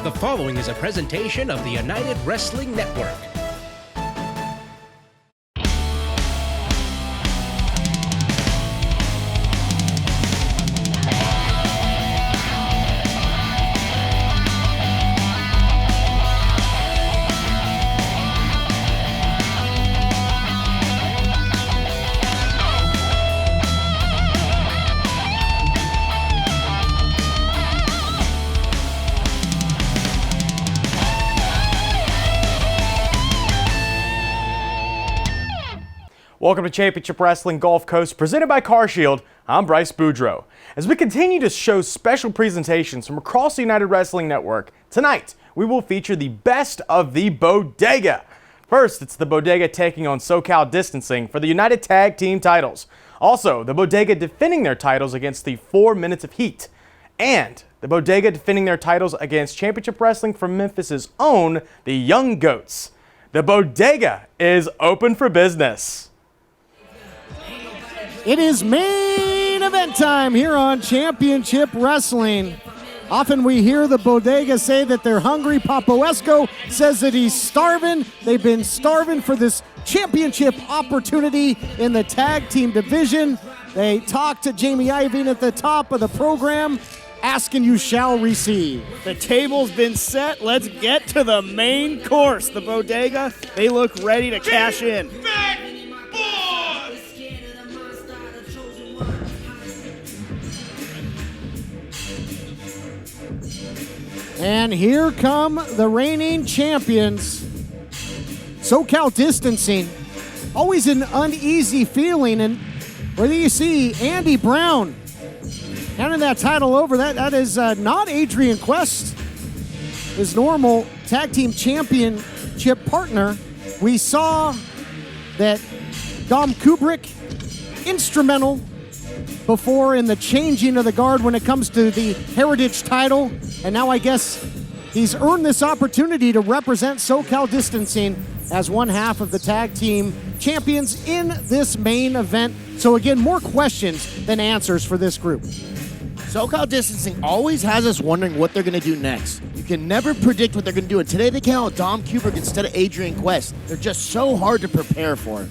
The following is a presentation of the United Wrestling Network. Welcome to Championship Wrestling Gulf Coast, presented by CarShield. I'm Bryce Boudreaux. As we continue to show special presentations from across the United Wrestling Network, tonight we will feature the best of the Bodega. First, it's the Bodega taking on SoCal Distancing for the United Tag Team titles. Also, the Bodega defending their titles against the 4 Minutes of Heat. And the Bodega defending their titles against Championship Wrestling from Memphis's own, the Young Goats. The Bodega is open for business. It is main event time here on Championship Wrestling. Often we hear the Bodega say that they're hungry. Papoesco says that he's starving. They've been starving for this championship opportunity in the tag team division. They talked to Jamie Iovine at the top of the program, asking you shall receive. The table's been set. Let's get to the main course. The Bodega, they look ready to cash in. And here come the reigning champions, SoCal Distancing. Always an uneasy feeling, and whether you see Andy Brown handing that title over, that is not Adrian Quest, his normal tag team championship partner. We saw that Dom Kubrick, instrumental before in the changing of the guard when it comes to the Heritage title. And now I guess he's earned this opportunity to represent SoCal Distancing as one half of the tag team champions in this main event. So again, more questions than answers for this group. SoCal Distancing always has us wondering what they're going to do next. You can never predict what they're going to do. And today they came out with Dom Kubrick instead of Adrian Quest. They're just so hard to prepare for.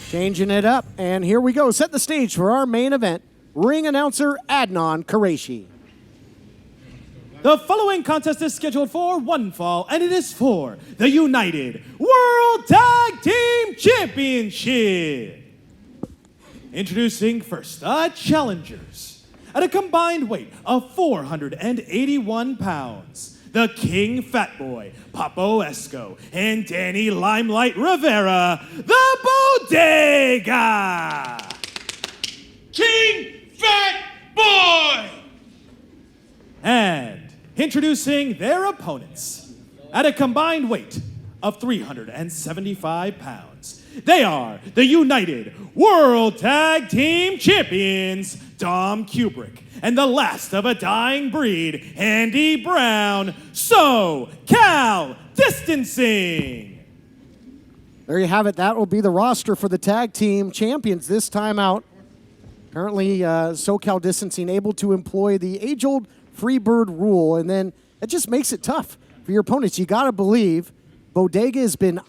Changing it up. And here we go. Set the stage for our main event. Ring announcer Adnan Qureshi. The following contest is scheduled for one fall, and it is for the United World Tag Team Championship. Introducing first, the challengers. At a combined weight of 481 pounds, the King Fat Boy, Papoesco, and Danny Limelight Rivera, the Bodega. King Fat Boy! And introducing their opponents, at a combined weight of 375 pounds, they are the United World Tag Team Champions, Dom Kubrick, and the last of a dying breed, Andy Brown, SoCal Distancing. There you have it. That will be the roster for the tag team champions this time out. Currently, SoCal Distancing able to employ the age-old Freebird rule, and then it just makes it tough for your opponents. You got to believe Bodega has been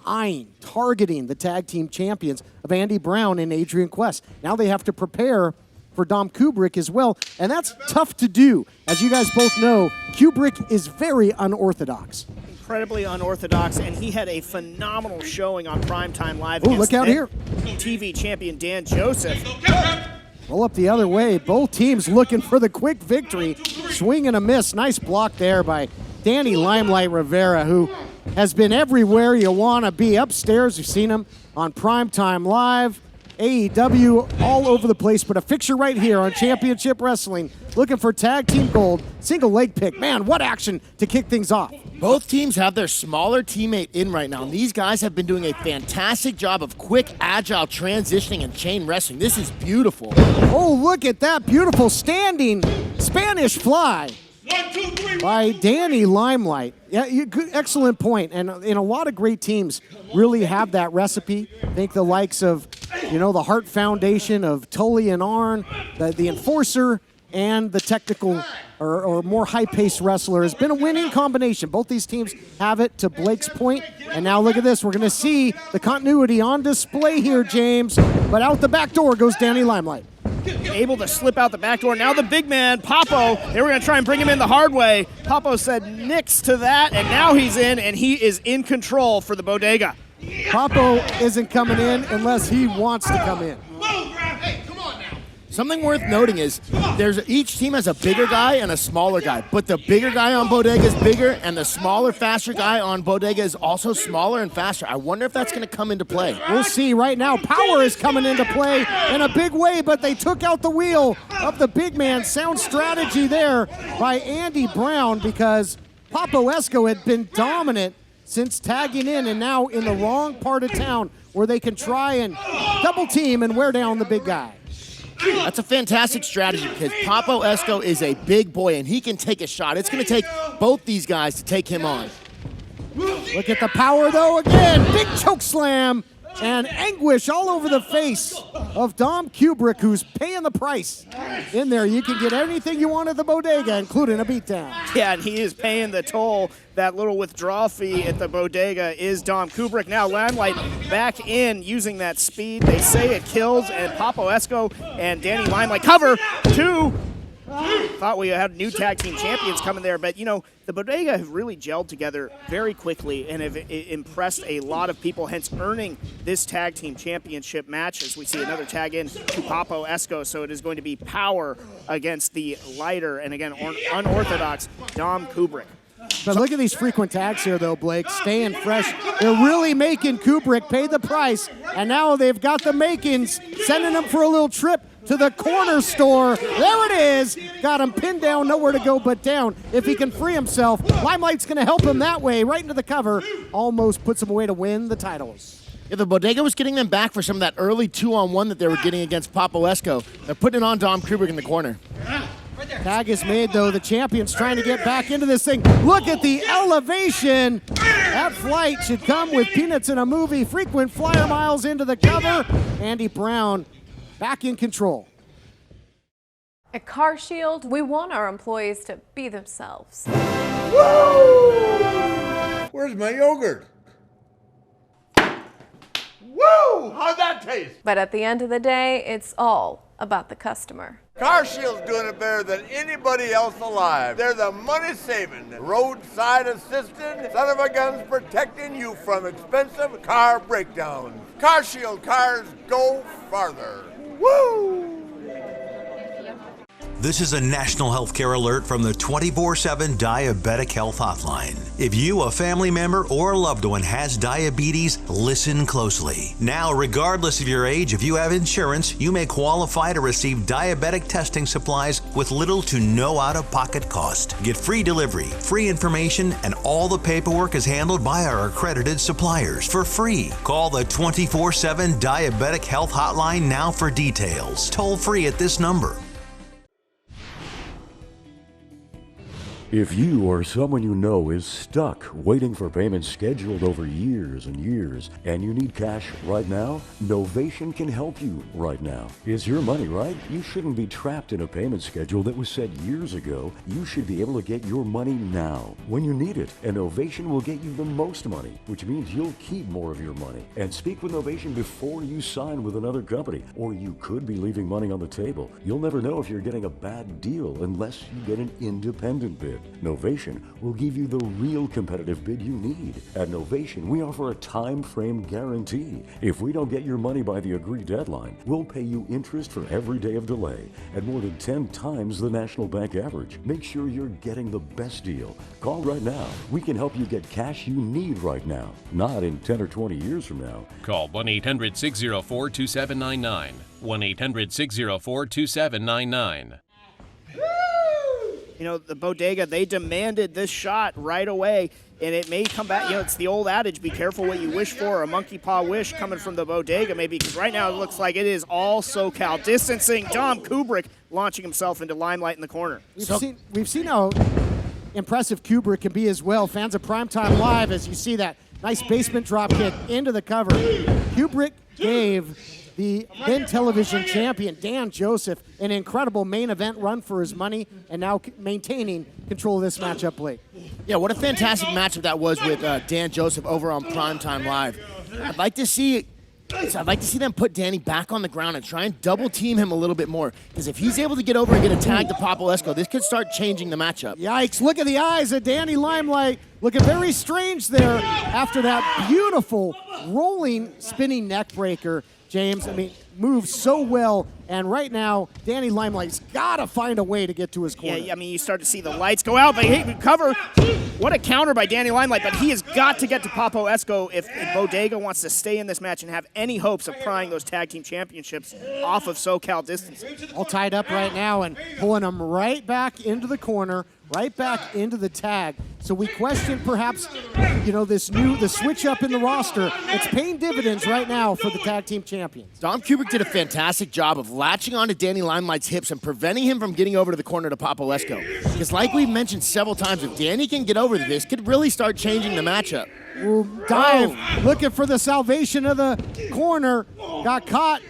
targeting the tag team champions of Andy Brown and Adrian Quest. Now they have to prepare for Dom Kubrick as well, and that's tough to do. As you guys both know, Kubrick is very unorthodox. Incredibly unorthodox, and he had a phenomenal showing on Primetime Live. Oh, look out here. TV champion Dan Joseph. Roll up the other way. Both teams looking for the quick victory. Swing and a miss. Nice block there by Danny Limelight Rivera, who has been everywhere you want to be. Upstairs, you've seen him on Primetime Live, AEW, all over the place. But a fixture right here on Championship Wrestling. Looking for tag team gold. Single leg pick. Man, what action to kick things off. Both teams have their smaller teammate in right now, and these guys have been doing a fantastic job of quick, agile transitioning and chain wrestling. This is beautiful. Oh, look at that beautiful standing Spanish fly. 1, 2, 3. By Danny Limelight. Yeah, excellent point. And a lot of great teams really have that recipe. I think the likes of, the Hart Foundation of Tully and Arn, the Enforcer, and the technical or more high-paced wrestler has been a winning combination. Both these teams have it, to Blake's point. And now look at this. We're going to see the continuity on display here, James. But out the back door goes Danny Limelight. Able to slip out the back door. Now the big man, Papo, they were going to try and bring him in the hard way. Papo said nix to that, and now he's in, and he is in control for the Bodega. Papo isn't coming in unless he wants to come in. Something worth noting is each team has a bigger guy and a smaller guy, but the bigger guy on Bodega is bigger, and the smaller, faster guy on Bodega is also smaller and faster. I wonder if that's going to come into play. We'll see right now. Power is coming into play in a big way, but they took out the wheel of the big man. Sound strategy there by Andy Brown, because Papo Esco had been dominant since tagging in, and now in the wrong part of town where they can try and double team and wear down the big guy. That's a fantastic strategy, because Papo Esco is a big boy, and he can take a shot. It's going to take both these guys to take him on. Look at the power, though, again. Big choke slam and anguish all over the face of Dom Kubrick, who's paying the price. In there, you can get anything you want at the Bodega, including a beatdown. Yeah, and he is paying the toll. That little withdrawal fee at the Bodega is Dom Kubrick. Now Limelight back in using that speed. They say it kills, and Papo Esco and Danny Limelight cover two. Thought we had new tag team champions coming there, but, you know, the Bodega have really gelled together very quickly and have impressed a lot of people, hence earning this tag team championship match, as we see another tag in to Papo Esco. So it is going to be power against the lighter and, again, unorthodox Dom Kubrick. But look at these frequent tags here, though, Blake, staying fresh. They're really making Kubrick pay the price, and now they've got the makings, sending him for a little trip to the corner store. There it is. Got him pinned down, nowhere to go but down. If he can free himself, Limelight's going to help him that way, right into the cover. Almost puts him away to win the titles. Yeah, the Bodega was getting them back for some of that early 2-on-1 that they were getting against Papo Esco. They're putting it on Dom Kubrick in the corner. Tag is made, though. The champion's trying to get back into this thing. Look at the elevation. That flight should come with Peanuts in a Movie. Frequent flyer miles into the cover. Andy Brown back in control. At CarShield, we want our employees to be themselves. Where's my yogurt? Woo! How'd that taste? But at the end of the day, it's all about the customer. CarShield's doing it better than anybody else alive. They're the money-saving, roadside assistant, son-of-a-guns protecting you from expensive car breakdowns. CarShield cars go farther. Woo! This is a national healthcare alert from the 24/7 Diabetic Health Hotline. If you, a family member, or a loved one has diabetes, listen closely. Now, regardless of your age, if you have insurance, you may qualify to receive diabetic testing supplies with little to no out-of-pocket cost. Get free delivery, free information, and all the paperwork is handled by our accredited suppliers for free. Call the 24/7 Diabetic Health Hotline now for details. Toll free at this number. If you or someone you know is stuck waiting for payments scheduled over years and years, and you need cash right now, Novation can help you right now. It's your money, right? You shouldn't be trapped in a payment schedule that was set years ago. You should be able to get your money now, when you need it, and Novation will get you the most money, which means you'll keep more of your money. And speak with Novation before you sign with another company, or you could be leaving money on the table. You'll never know if you're getting a bad deal unless you get an independent bid. Novation will give you the real competitive bid you need. At Novation, we offer a time frame guarantee. If we don't get your money by the agreed deadline, we'll pay you interest for every day of delay at more than 10 times the National Bank average. Make sure you're getting the best deal. Call right now. We can help you get cash you need right now, not in 10 or 20 years from now. Call 1-800-604-2799. 1-800-604-2799. You know, the Bodega, they demanded this shot right away, and it may come back. You know, it's the old adage, be careful what you wish for. A monkey paw wish coming from the Bodega, maybe, because right now it looks like it is all SoCal distancing. Dom Kubrick launching himself into Limelight in the corner. We've seen how impressive Kubrick can be as well. Fans of Primetime Live, as you see that nice basement drop kick into the cover. Kubrick gave the then television champion, Dan Joseph, an incredible main event run for his money, and now maintaining control of this matchup, Blake. Yeah, what a fantastic matchup that was with Dan Joseph over on Primetime Live. I'd like to see them put Danny back on the ground and try and double team him a little bit more. Because if he's able to get over and get a tag to Popolesco, this could start changing the matchup. Yikes, look at the eyes of Danny Limelight. Looking very strange there after that beautiful rolling, spinning neck breaker. James, I mean, moves so well, and right now, Danny Limelight's got to find a way to get to his corner. Yeah, I mean, you start to see the lights go out. They hit cover. What a counter by Danny Limelight, but he has got to get to Popolesco if Bodega wants to stay in this match and have any hopes of prying those tag team championships off of SoCal distancing. All tied up right now and pulling them right back into the corner, right back into the tag. So we question perhaps, the switch up in the roster. It's paying dividends right now for the tag team champions. Dom Kubrick did a fantastic job of latching onto Danny Limelight's hips and preventing him from getting over to the corner to Popolesco. Because like we've mentioned several times, if Danny can get over to this, could really start changing the matchup. Dive, looking for the salvation of the corner. Got caught.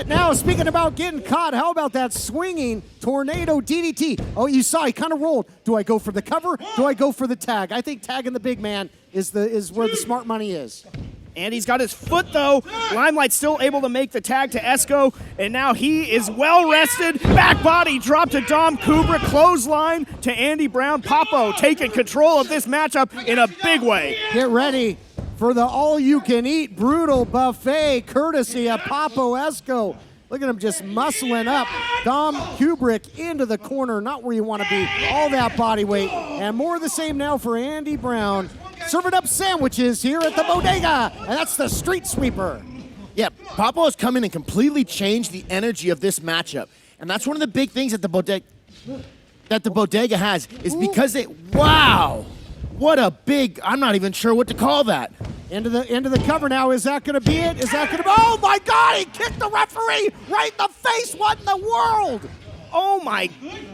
Now, speaking about getting caught, how about that swinging tornado DDT? Oh, you saw he kind of rolled. Do I go for the cover? Do I go for the tag? I think tagging the big man is where the smart money is. And he's got his foot, though. Limelight's still able to make the tag to Esco, and now he is well rested. Back body drop to Dom Kubrick, clothesline to Andy Brown. Papo taking control of this matchup in a big way. Get ready for the all-you-can-eat brutal buffet courtesy of Papo Esco. Look at him just muscling up. Dom Kubrick into the corner, not where you want to be. All that body weight. And more of the same now for Andy Brown. Serving up sandwiches here at the Bodega. And that's the street sweeper. Yeah, Papo has come in and completely changed the energy of this matchup. And that's one of the big things that the Bodega has is because wow. What a big, I'm not even sure what to call that. Into the cover now. Is that going to be it? Oh my God, he kicked the referee right in the face. What in the world? Oh my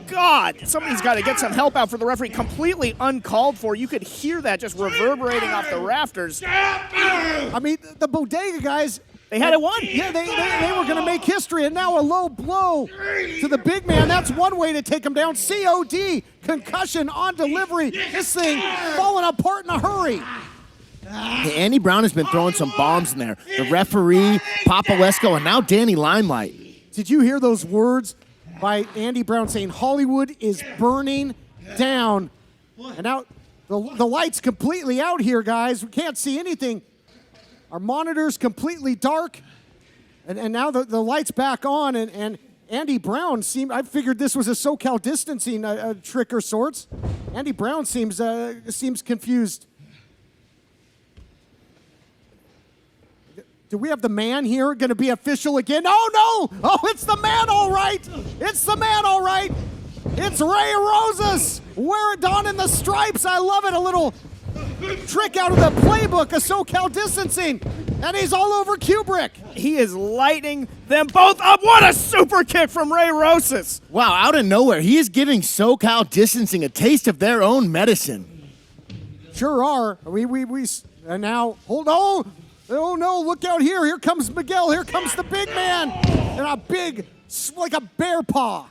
God. Somebody's got to get some help out for the referee. Completely uncalled for. You could hear that just reverberating off the rafters. I mean, the Bodega guys, they had it won. Yeah, they were going to make history, and now a low blow to the big man. That's one way to take him down. COD, concussion on delivery. This thing falling apart in a hurry. Andy Brown has been throwing some bombs in there. The referee, Popolesco, and now Danny Limelight. Did you hear those words by Andy Brown saying Hollywood is burning down? And now the light's completely out here, guys. We can't see anything. Our monitor's completely dark. And now the light's back on, and Andy Brown I figured this was a SoCal distancing trick or sorts. Andy Brown seems confused. Do we have the man here going to be official again? Oh, no! Oh, it's the man, all right! It's the man, all right! It's Ray Rosas! Wear it down in the stripes. I love it. A little trick out of the playbook of SoCal distancing. And he's all over Kubrick. He is lighting them both up. What a super kick from Ray Rosas. Wow, out of nowhere, he is giving SoCal distancing a taste of their own medicine. Sure are. And now, hold on. Oh no, look out here. Here comes Miguel. Here comes the big man. And a big, like a bear paw.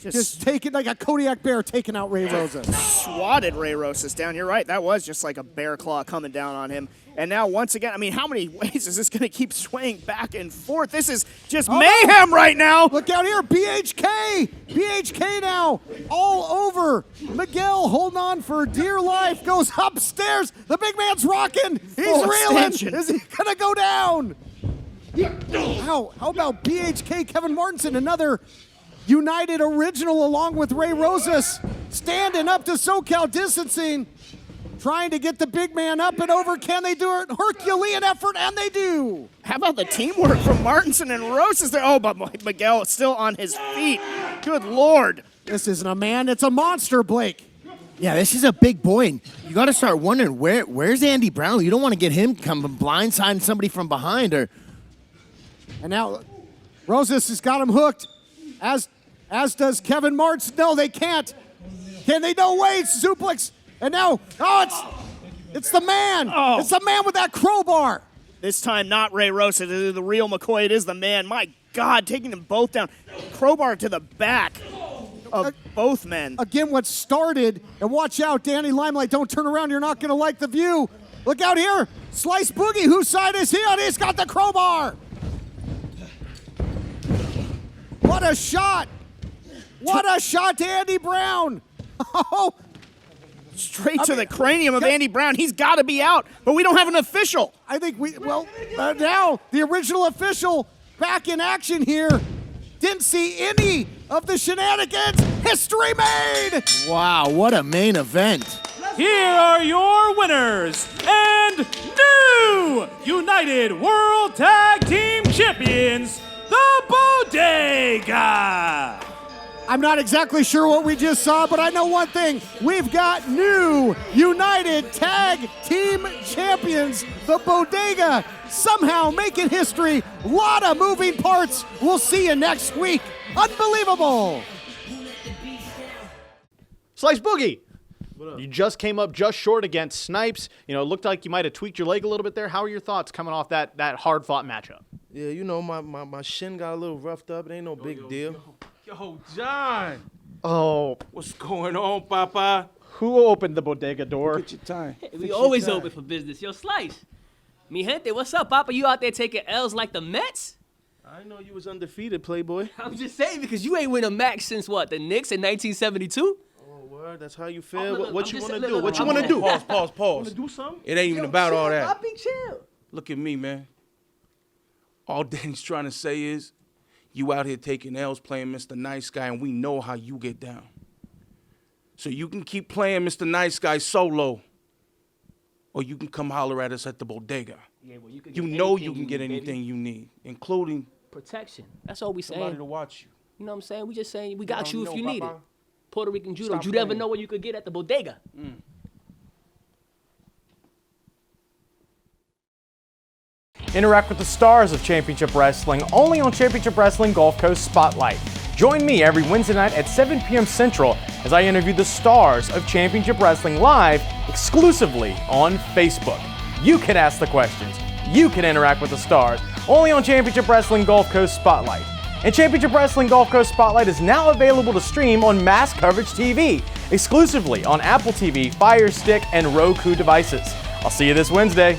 Just taking, like a Kodiak bear taking out Ray Rosas. Swatted Ray Rosas down. You're right. That was just like a bear claw coming down on him. And now, once again, I mean, how many ways is this going to keep swaying back and forth? This is just mayhem right now. Look out here. BHK. BHK now all over. Miguel holding on for dear life. Goes upstairs. The big man's rocking. He's reeling. Is he going to go down? How about BHK Kevin Martinson? Another United original along with Ray Rosas. Standing up to SoCal distancing. Trying to get the big man up and over. Can they do it? Herculean effort, and they do. How about the teamwork from Martinson and Rosas there? Oh, but Miguel is still on his feet. Good Lord. This isn't a man. It's a monster, Blake. Yeah, this is a big boy. And you got to start wondering, where's Andy Brown? You don't want to get him coming blindsiding somebody from behind. And now Rosas has got him hooked, as does Kevin Martz. No, they can't. Can they? No way. Suplex. And now, it's the man. Oh. It's the man with that crowbar. This time not Ray Rosa, it is the real McCoy. It is the man. My God, taking them both down. Crowbar to the back of both men. Again, what started, and watch out, Danny Limelight, don't turn around, you're not going to like the view. Look out here, Slice Boogie, whose side is he on? He's got the crowbar. What a shot. What a shot to Andy Brown. Oh, straight to the cranium of Andy Brown. He's got to be out, but we don't have an official. I think now the original official back in action here. Didn't see any of the shenanigans. History made. Wow, what a main event. Here are your winners and new United World Tag Team Champions, the Bodega. I'm not exactly sure what we just saw, but I know one thing. We've got new United Tag Team Champions, the Bodega, somehow making history. A lot of moving parts. We'll see you next week. Unbelievable. Slice Boogie. You just came up just short against Snipes. You know, it looked like you might have tweaked your leg a little bit there. How are your thoughts coming off that hard-fought matchup? Yeah, you know, my shin got a little roughed up. It ain't no big deal. Yo, John. Oh, What's going on, Papa? who opened the bodega door? Get your time. We always open for business. Yo, Slice. Mi gente, what's up, Papa? You out there taking L's like the Mets? I didn't know you was undefeated, Playboy. I'm just saying because you ain't win a match since what, the Knicks in 1972? Oh, word. That's how you feel. Oh, look, what I'm you just want to saying, do? look, What you I'm want to do? Pause. Want to do something? It ain't even about all that. Papi, chill. Look at me, man. All Danny's trying to say is, you out here taking L's playing Mr. Nice Guy, and we know how you get down. So you can keep playing Mr. Nice Guy solo, or you can come holler at us at the bodega. Yeah, well, you can You get know anything you can need, get baby. anything you need, including Protection. That's all we somebody saying. to watch you. You know what I'm saying? We just saying we got don't you if know, you need it. Papa. Puerto Rican judo. Stop You never playing. know what you could get at the bodega. Interact with the stars of Championship Wrestling only on Championship Wrestling Gulf Coast Spotlight. Join me every Wednesday night at 7 p.m. Central as I interview the stars of Championship Wrestling live exclusively on Facebook. You can ask the questions. You can interact with the stars only on Championship Wrestling Gulf Coast Spotlight. And Championship Wrestling Gulf Coast Spotlight is now available to stream on Mass Coverage TV, exclusively on Apple TV, Fire Stick, and Roku devices. I'll see you this Wednesday.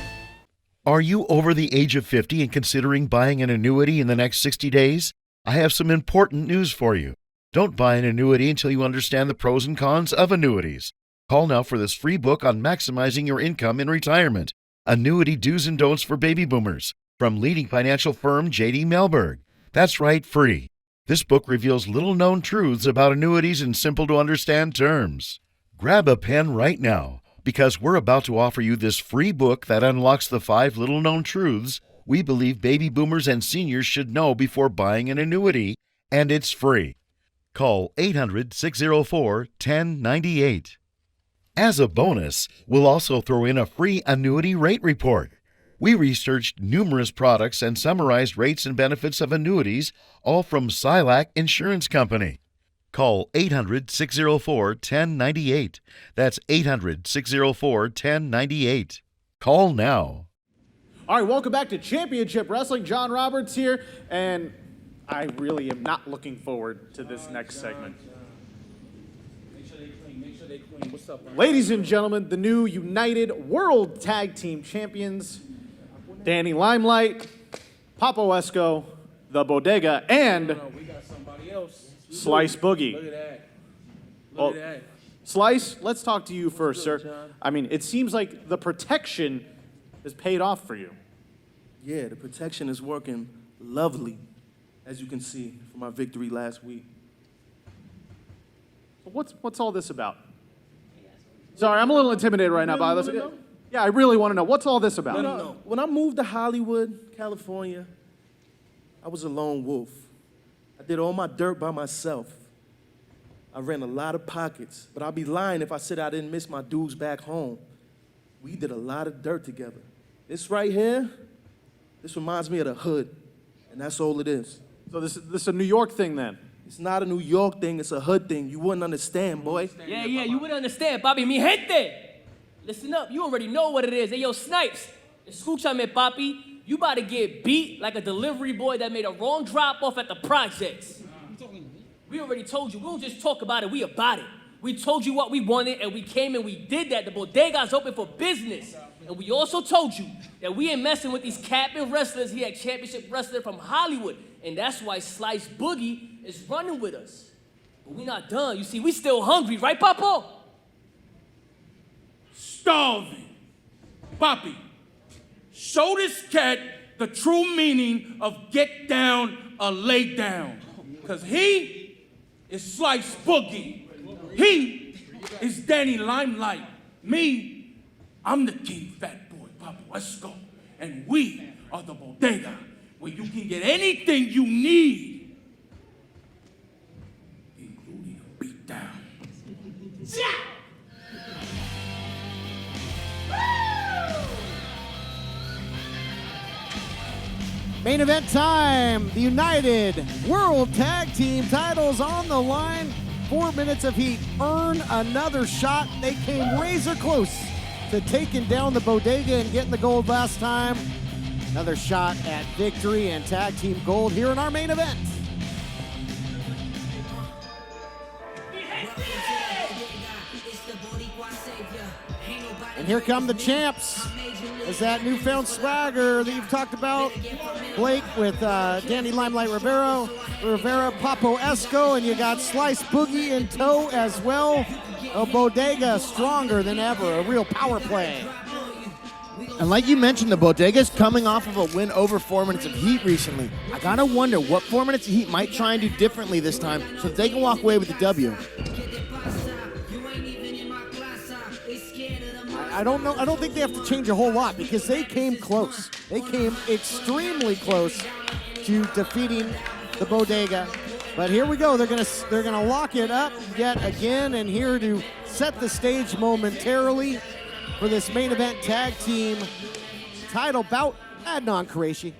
Are you over the age of 50 and considering buying an annuity in the next 60 days? I have some important news for you. Don't buy an annuity until you understand the pros and cons of annuities. Call now for this free book on maximizing your income in retirement. Annuity Do's and Don'ts for Baby Boomers from leading financial firm J.D. Mellberg. That's right, free. This book reveals little-known truths about annuities in simple-to-understand terms. Grab a pen right now, because we're about to offer you this free book that unlocks the 5 little-known truths we believe baby boomers and seniors should know before buying an annuity, and it's free. Call 800-604-1098. As a bonus, we'll also throw in a free annuity rate report. We researched numerous products and summarized rates and benefits of annuities, all from Silac Insurance Company. Call 800-604-1098. That's 800-604-1098. Call now. All right, welcome back to Championship Wrestling. John Roberts here, and I really am not looking forward to this next segment. Ladies and gentlemen, the new United World Tag Team Champions, Danny Limelight, Papo Esco, the Bodega, and Slice Boogie. Look at that. Look at that. Slice, let's talk to you first, sir. I mean, it seems like the protection has paid off for you. Yeah, the protection is working lovely, as you can see from my victory last week. What's all this about? Sorry, I'm a little intimidated right now by this. Yeah, I really want to know. What's all this about? No. When I moved to Hollywood, California, I was a lone wolf. I did all my dirt by myself. I ran a lot of pockets, but I'd be lying if I said I didn't miss my dudes back home. We did a lot of dirt together. This right here, this reminds me of the hood, and that's all it is. So this is a New York thing then? It's not a New York thing, it's a hood thing. You wouldn't understand, boy. Yeah, you would understand, papi. Mi gente. Listen up, you already know what it is. Hey, yo, Snipes. Escúchame, papi. you about to get beat like a delivery boy that made a wrong drop-off at the projects. We already told you. We don't just talk about it, we about it. We told you what we wanted, and we came and we did that. The Bodega's open for business. And we also told you that we ain't messing with these capping wrestlers. He had championship wrestler from Hollywood. And that's why Slice Boogie is running with us. But we not done. You see, we still hungry, right, Papa? Starving. Poppy, show this cat the true meaning of get down or lay down. Because he is Slice Boogie. He is Danny Limelight. Me, I'm the King Fat Boy, Papa. Let's go. And we are the Bodega, where you can get anything you need, including a beat down. Main event time. The United World Tag Team titles on the line. 4 minutes of heat. Earn another shot. They came razor close to taking down the Bodega and getting the gold last time. Another shot at victory and tag team gold here in our main event. And here come the champs. Is that newfound swagger that you've talked about? Blake with Danny Limelight Rivera, Papo Esco, and you got Slice Boogie in tow as well. A Bodega stronger than ever, a real power play. And like you mentioned, the Bodega's coming off of a win over 4 minutes of heat recently. I gotta wonder what 4 minutes of heat might try and do differently this time so that they can walk away with the W. I don't know. I don't think they have to change a whole lot because they came close. They came extremely close to defeating the Bodega. But here we go. They're gonna lock it up yet again, and here to set the stage momentarily for this main event tag team title bout, Adnan Qureshi.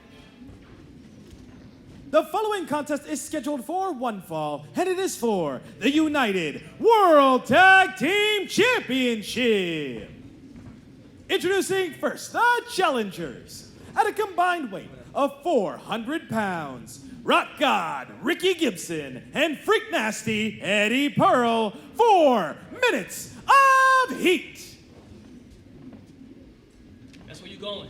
The following contest is scheduled for one fall, and it is for the United World Tag Team Championship. Introducing first, the challengers. At a combined weight of 400 pounds, Rock God Ricky Gibson and Freak Nasty Eddie Pearl, 4 minutes of heat. That's where you going.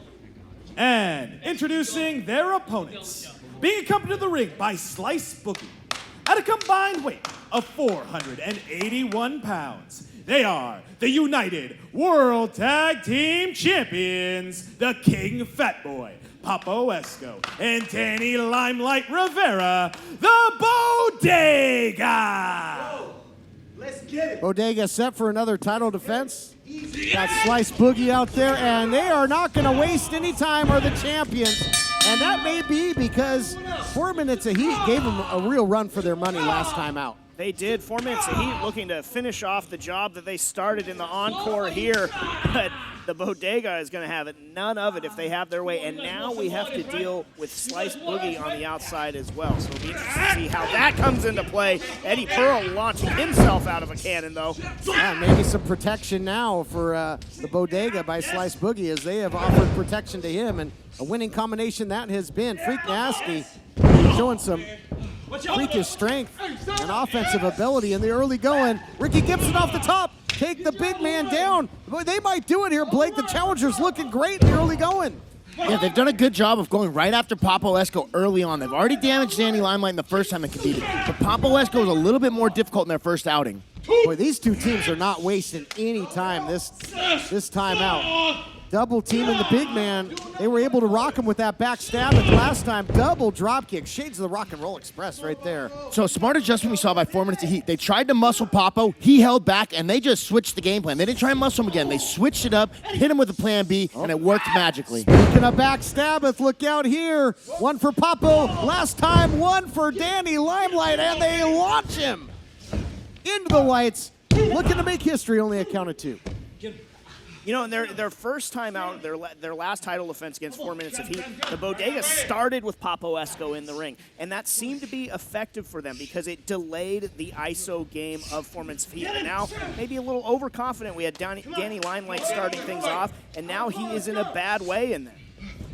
And introducing their opponents, being accompanied to the ring by Slice Boogie. At a combined weight of 481 pounds, they are the United World Tag Team Champions, the King Fat Boy, Papo Esco, and Danny Limelight Rivera, the Bodega. Let's get it. Bodega set for another title defense. Got Slice Boogie out there, and they are not going to waste any time, are the champions. And that may be because 4 minutes of heat gave them a real run for their money last time out. They did. 4 minutes of heat looking to finish off the job that they started in the encore here. But the Bodega is going to have none of it if they have their way. And now we have to deal with Slice Boogie on the outside as well. So it'll be interesting to see how that comes into play. Eddie Pearl launching himself out of a cannon, though. Yeah, maybe some protection now for the Bodega by Slice Boogie as they have offered protection to him. And a winning combination that has been. Freak Nasty showing some freakish strength and offensive ability in the early going. Ricky Gibson off the top. Take the big man down. Boy, they might do it here, Blake. The challenger's looking great in the early going. Yeah, they've done a good job of going right after Papo Esco early on. They've already damaged Danny Limelight the first time they competed. But Papo Esco was a little bit more difficult in their first outing. Boy, these two teams are not wasting any time this time out. Double teaming the big man. They were able to rock him with that back stab, and last time, double drop kick. Shades of the Rock and Roll Express right there. So smart adjustment we saw by 4 minutes of heat. They tried to muscle Papo. He held back, and they just switched the game plan. They didn't try and muscle him again. They switched it up, hit him with a plan B, and it worked magically. Speaking of back stabbeth, look out here. One for Papo. Last time, one for Danny Limelight, and they launch him into the lights. Looking to make history, only a count of 2. You know, in their first time out, their last title defense against 4 minutes of heat, the Bodega started with Papo Esco in the ring, and that seemed to be effective for them because it delayed the ISO game of 4 minutes of heat. And now, maybe a little overconfident. We had Danny Limelight starting things off, and now he is in a bad way in there.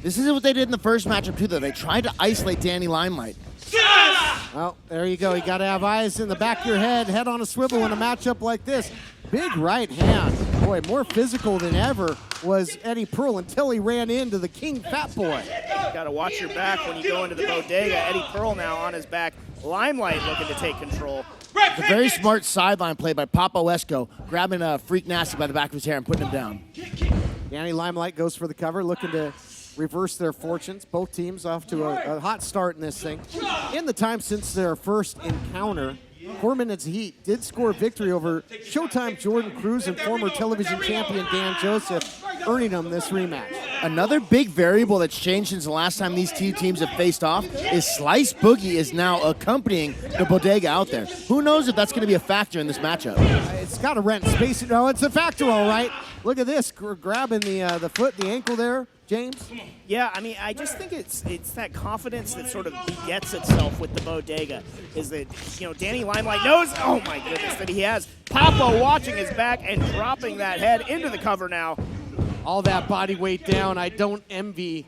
This is what they did in the first matchup, too, though. They tried to isolate Danny Limelight. Well, there you go. You got to have eyes in the back of your head on a swivel in a matchup like this. Big right hand. Boy, more physical than ever was Eddie Pearl until he ran into the King Fat Boy. You got to watch your back when you go into the Bodega. Eddie Pearl now on his back. Limelight looking to take control. It's a very smart sideline play by Papa Esco, grabbing Freak Nasty by the back of his hair and putting him down. Danny Limelight goes for the cover, looking to reverse their fortunes. Both teams off to a hot start in this thing. In the time since their first encounter, 4 minutes heat did score victory over Showtime Jordan Cruz and former television champion Dan Joseph, earning them this rematch. Another big variable that's changed since the last time these two teams have faced off is Slice Boogie is now accompanying the Bodega out there. Who knows if that's going to be a factor in this matchup? It's got to rent space. No, it's a factor, all right. Look at this, grabbing the foot, the ankle there, James. Yeah, I mean, I just think it's that confidence that sort of begets itself with the Bodega. Is that, Danny Limelight knows, oh my goodness, that he has Papa watching his back and dropping that head into the cover now. All that body weight down. I don't envy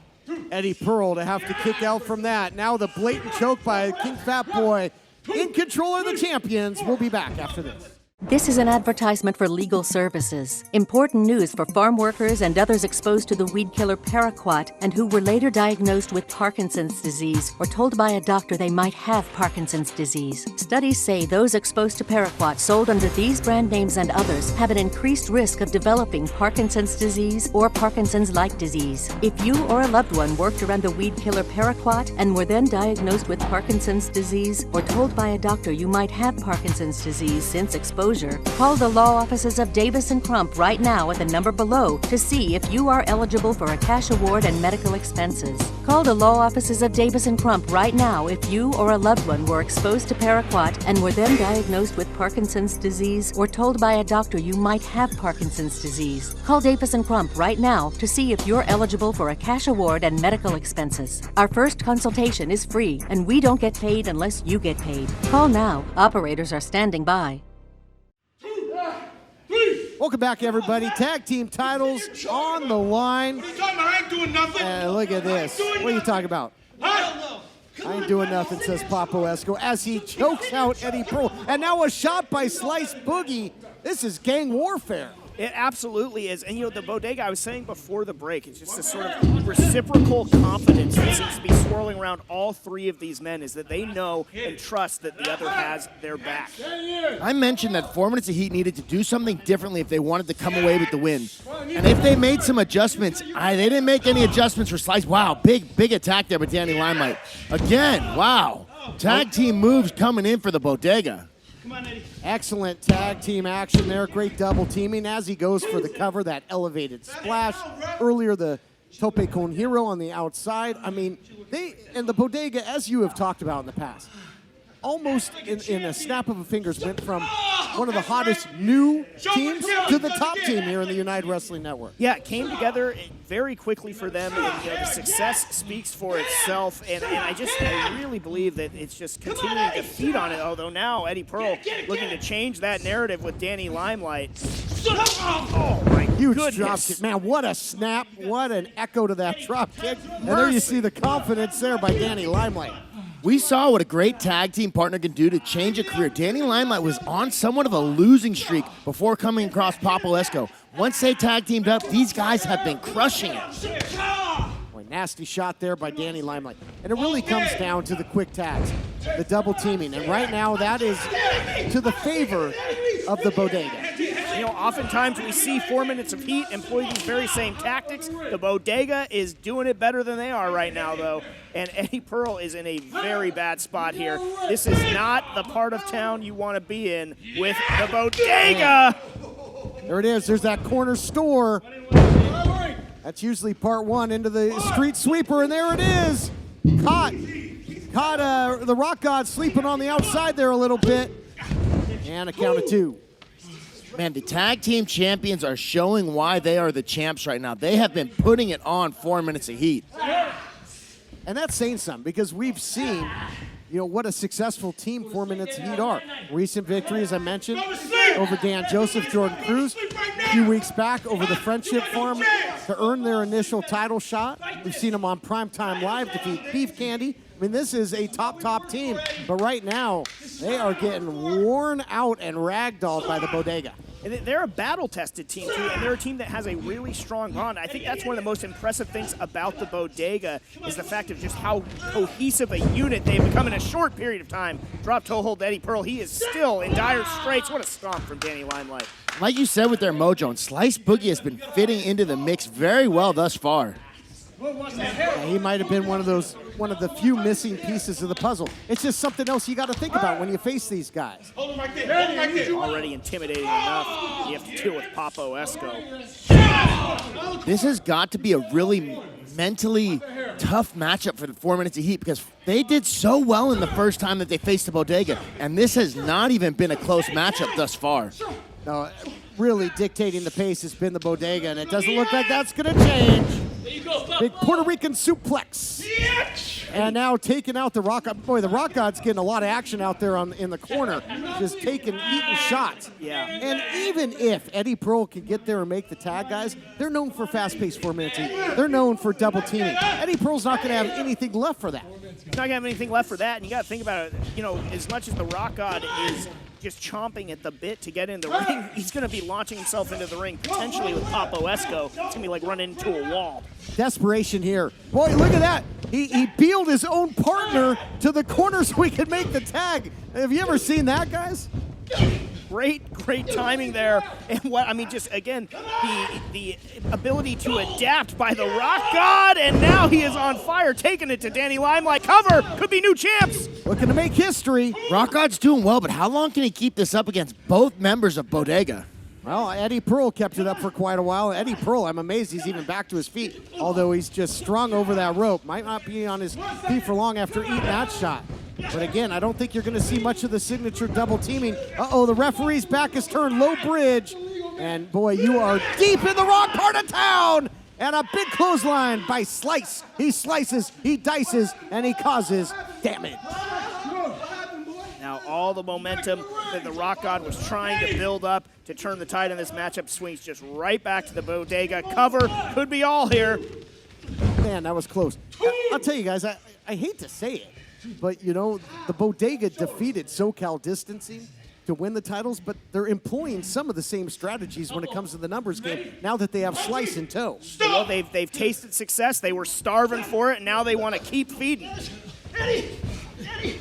Eddie Pearl to have to kick out from that. Now the blatant choke by King Fat Boy. In control of the champions. We'll be back after this. This is an advertisement for legal services. Important news for farm workers and others exposed to the weed killer paraquat and who were later diagnosed with Parkinson's disease or told by a doctor they might have Parkinson's disease. Studies say those exposed to paraquat sold under these brand names and others have an increased risk of developing Parkinson's disease or Parkinson's-like disease. If you or a loved one worked around the weed killer paraquat and were then diagnosed with Parkinson's disease or told by a doctor you might have Parkinson's disease since exposure, call the law offices of Davis & Crump right now at the number below to see if you are eligible for a cash award and medical expenses. Call the law offices of Davis & Crump right now if you or a loved one were exposed to paraquat and were then diagnosed with Parkinson's disease or told by a doctor you might have Parkinson's disease. Call Davis & Crump right now to see if you're eligible for a cash award and medical expenses. Our first consultation is free and we don't get paid unless you get paid. Call now. Operators are standing by. Welcome back, everybody. Tag team titles on the line. I ain't doing nothing. Look at this. What are you talking about? I ain't doing nothing, says Papa Esco, as he chokes out Eddie Pearl. And now a shot by Slice Boogie. This is gang warfare. It absolutely is. And, the Bodega, I was saying before the break, it's just this sort of reciprocal confidence that seems to be swirling around all three of these men, is that they know and trust that the other has their back. I mentioned that 4 minutes of heat needed to do something differently if they wanted to come away with the win. And if they made some adjustments, they didn't make any adjustments for Slice. Wow, big attack there by Danny Limelight. Again, wow. Tag team moves coming in for the Bodega. Excellent tag team action there. Great double teaming as he goes for the cover, that elevated splash. Earlier, the Tope con Hero on the outside. I mean, the Bodega, as you have talked about in the past, almost in a snap of a fingers went from one of the hottest new teams to the top team here in the United Wrestling Network. Yeah, it came together very quickly for them, and the success speaks for itself, and I really believe that it's just continuing to feed on it, although now Eddie Pearl looking to change that narrative with Danny Limelight. Oh my huge goodness. drop kick. Man, what a snap, what an echo to that drop kick. And there you see the confidence there by Danny Limelight. We saw what a great tag team partner can do to change a career. Danny Limelight was on somewhat of a losing streak before coming across Papa Esco. Once they tag teamed up, these guys have been crushing it. Boy, nasty shot there by Danny Limelight. And it really comes down to the quick tags, the double teaming. And right now that is to the favor of the Bodega. Oftentimes we see 4 minutes of heat employ these very same tactics. The Bodega is doing it better than they are right now, though. And Eddie Pearl is in a very bad spot here. This is not the part of town you want to be in with the Bodega. There it is. There's that corner store. That's usually part one into the street sweeper, and there it is. Caught the Rock God sleeping on the outside there a little bit. And a count of two. Man, the tag team champions are showing why they are the champs right now. They have been putting it on 4 minutes of heat. And that's saying something, because we've seen what a successful team 4 Minutes of Heat are. Recent victory, as I mentioned, over Dan Joseph, Jordan Cruz. A few weeks back over the Friendship Farm to earn their initial title shot. We've seen them on Primetime Live defeat Beef Candy. I mean, this is a top team, but right now they are getting worn out and ragdolled by the Bodega. And they're a battle-tested team, too, and they're a team that has a really strong bond. I think that's one of the most impressive things about the Bodega is the fact of just how cohesive a unit they've become in a short period of time. Drop toe hold Eddie Pearl. He is still in dire straits. What a stomp from Danny Limelight. Like you said with their mojo, and Slice Boogie has been fitting into the mix very well thus far. Yeah, he might have been one of the few missing pieces of the puzzle. It's just something else you got to think about when you face these guys. Already intimidating enough. You have to deal with Papo Esco. This has got to be a really mentally tough matchup for the 4 Minutes of Heat because they did so well in the first time that they faced the Bodega, and this has not even been a close matchup thus far. No, really dictating the pace has been the Bodega, and it doesn't look like that's going to change. Big Puerto Rican suplex. And now taking out the Rock God. Boy, the Rock God's getting a lot of action out there in the corner, just eating shots. Yeah. And even if Eddie Pearl can get there and make the tag, guys, they're known for fast-paced 4 minutes. They're known for double teaming. Eddie Pearl's not going to have anything left for that. He's not going to have anything left for that, and you got to think about it. As much as the Rock God is just chomping at the bit to get in the ring, he's going to be launching himself into the ring, potentially with Papo Esco. It's going to be like running into a wall. Desperation here. Boy, look at that. He peeled his own partner to the corner so he could make the tag. Have you ever seen that, guys? Great timing there. And just again, the ability to adapt by the Rock God, and now he is on fire, taking it to Danny Limelight. Cover, could be new champs. Looking to make history. Rock God's doing well, but how long can he keep this up against both members of Bodega? Well, Eddie Pearl kept it up for quite a while. Eddie Pearl, I'm amazed he's even back to his feet, although he's just strung over that rope. Might not be on his feet for long after eating that shot. But again, I don't think you're going to see much of the signature double teaming. Uh-oh, the referee's back is turned, low bridge. And boy, you are deep in the wrong part of town. And a big clothesline by Slice. He slices, he dices, and he causes damage. Now all the momentum that the Rock God was trying to build up to turn the tide in this matchup swings just right back to the Bodega. Cover could be all here. Man, that was close. I'll tell you guys, I hate to say it, but the Bodega defeated SoCal Distancing to win the titles, but they're employing some of the same strategies when it comes to the numbers game now that they have Slice in tow. Well, they've tasted success. They were starving for it, and now they want to keep feeding.